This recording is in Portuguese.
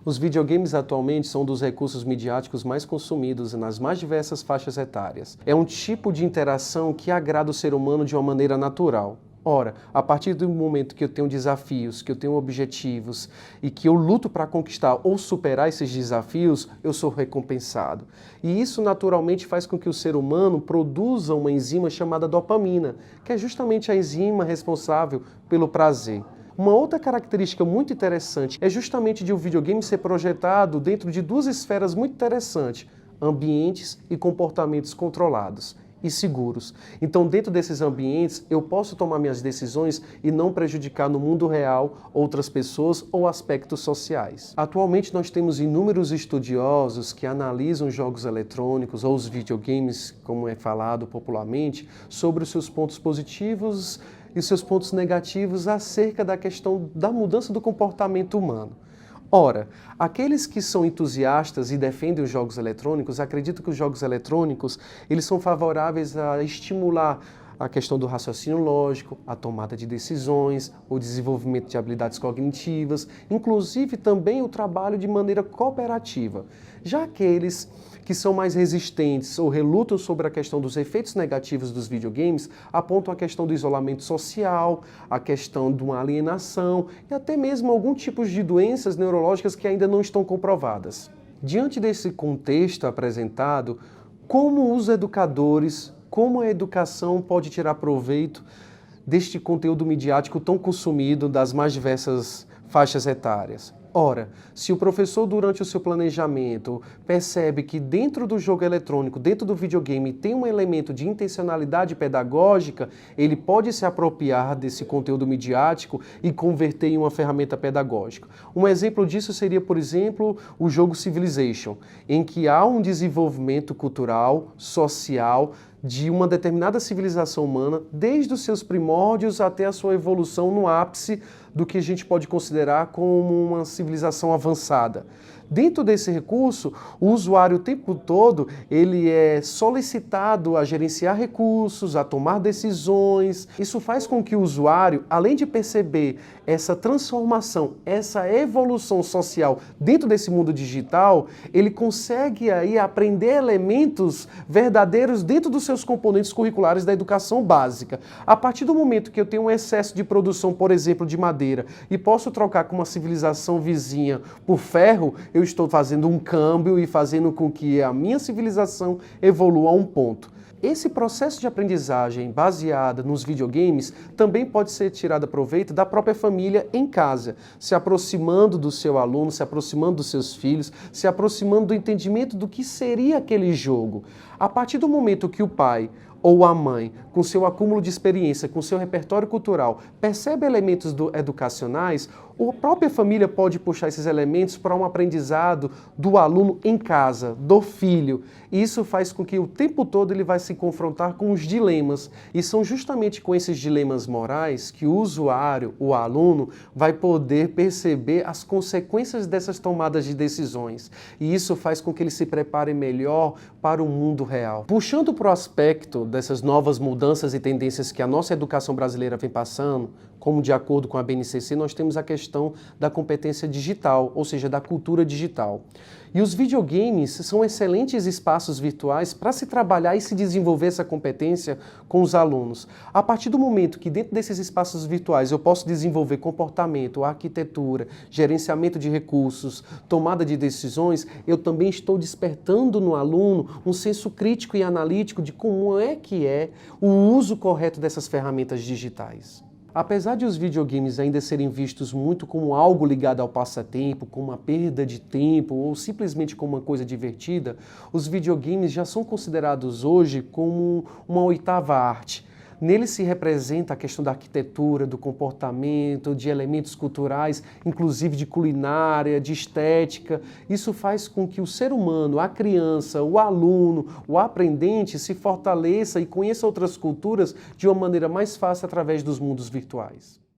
Os videogames atualmente são um dos recursos midiáticos mais consumidos nas mais diversas faixas etárias. É um tipo de interação que agrada o ser humano de uma maneira natural. Ora, a partir do momento que eu tenho desafios, que eu tenho objetivos e que eu luto para conquistar ou superar esses desafios, eu sou recompensado. E isso naturalmente faz com que o ser humano produza uma enzima chamada dopamina, que é justamente a enzima responsável pelo prazer. Uma outra característica muito interessante é justamente de um videogame ser projetado dentro de duas esferas muito interessantes: ambientes e comportamentos controlados e seguros. Então, dentro desses ambientes, eu posso tomar minhas decisões e não prejudicar no mundo real outras pessoas ou aspectos sociais. Atualmente, nós temos inúmeros estudiosos que analisam jogos eletrônicos ou os videogames, como é falado popularmente, sobre os seus pontos positivos e seus pontos negativos acerca da questão da mudança do comportamento humano. Ora, aqueles que são entusiastas e defendem os jogos eletrônicos acreditam que os jogos eletrônicos eles são favoráveis a estimular a questão do raciocínio lógico, a tomada de decisões, o desenvolvimento de habilidades cognitivas, inclusive também o trabalho de maneira cooperativa. Já aqueles que são mais resistentes ou relutam sobre a questão dos efeitos negativos dos videogames apontam a questão do isolamento social, a questão de uma alienação e até mesmo algum tipo de doenças neurológicas que ainda não estão comprovadas. Diante desse contexto apresentado, como os educadores, como a educação pode tirar proveito deste conteúdo midiático tão consumido das mais diversas faixas etárias? Ora, se o professor durante o seu planejamento percebe que dentro do jogo eletrônico, dentro do videogame, tem um elemento de intencionalidade pedagógica, ele pode se apropriar desse conteúdo midiático e converter em uma ferramenta pedagógica. Um exemplo disso seria, por exemplo, o jogo Civilization, em que há um desenvolvimento cultural, social, de uma determinada civilização humana, desde os seus primórdios até a sua evolução no ápice do que a gente pode considerar como uma civilização avançada. Dentro desse recurso, o usuário o tempo todo ele é solicitado a gerenciar recursos, a tomar decisões. Isso faz com que o usuário, além de perceber essa transformação, essa evolução social dentro desse mundo digital, ele consegue aí aprender elementos verdadeiros dentro dos seus componentes curriculares da educação básica. A partir do momento que eu tenho um excesso de produção, por exemplo, de madeira, e posso trocar com uma civilização vizinha por ferro, eu estou fazendo um câmbio e fazendo com que a minha civilização evolua a um ponto. Esse processo de aprendizagem baseada nos videogames também pode ser tirado proveito da própria família em casa, se aproximando do seu aluno, se aproximando dos seus filhos, se aproximando do entendimento do que seria aquele jogo. A partir do momento que o pai ou a mãe, com seu acúmulo de experiência, com seu repertório cultural, percebe elementos educacionais, a própria família pode puxar esses elementos para um aprendizado do aluno em casa, do filho. E isso faz com que o tempo todo ele vai se confrontar com os dilemas. E são justamente com esses dilemas morais que o usuário, o aluno, vai poder perceber as consequências dessas tomadas de decisões. E isso faz com que ele se prepare melhor para o mundo real. Puxando para o aspecto dessas novas mudanças e tendências que a nossa educação brasileira vem passando, como de acordo com a BNCC, nós temos a questão da competência digital, ou seja, da cultura digital. E os videogames são excelentes espaços virtuais para se trabalhar e se desenvolver essa competência com os alunos. A partir do momento que dentro desses espaços virtuais eu posso desenvolver comportamento, arquitetura, gerenciamento de recursos, tomada de decisões, eu também estou despertando no aluno um senso crítico e analítico de como é que é o uso correto dessas ferramentas digitais. Apesar de os videogames ainda serem vistos muito como algo ligado ao passatempo, como uma perda de tempo ou simplesmente como uma coisa divertida, os videogames já são considerados hoje como uma oitava arte. Nele se representa a questão da arquitetura, do comportamento, de elementos culturais, inclusive de culinária, de estética. Isso faz com que o ser humano, a criança, o aluno, o aprendente se fortaleça e conheça outras culturas de uma maneira mais fácil através dos mundos virtuais.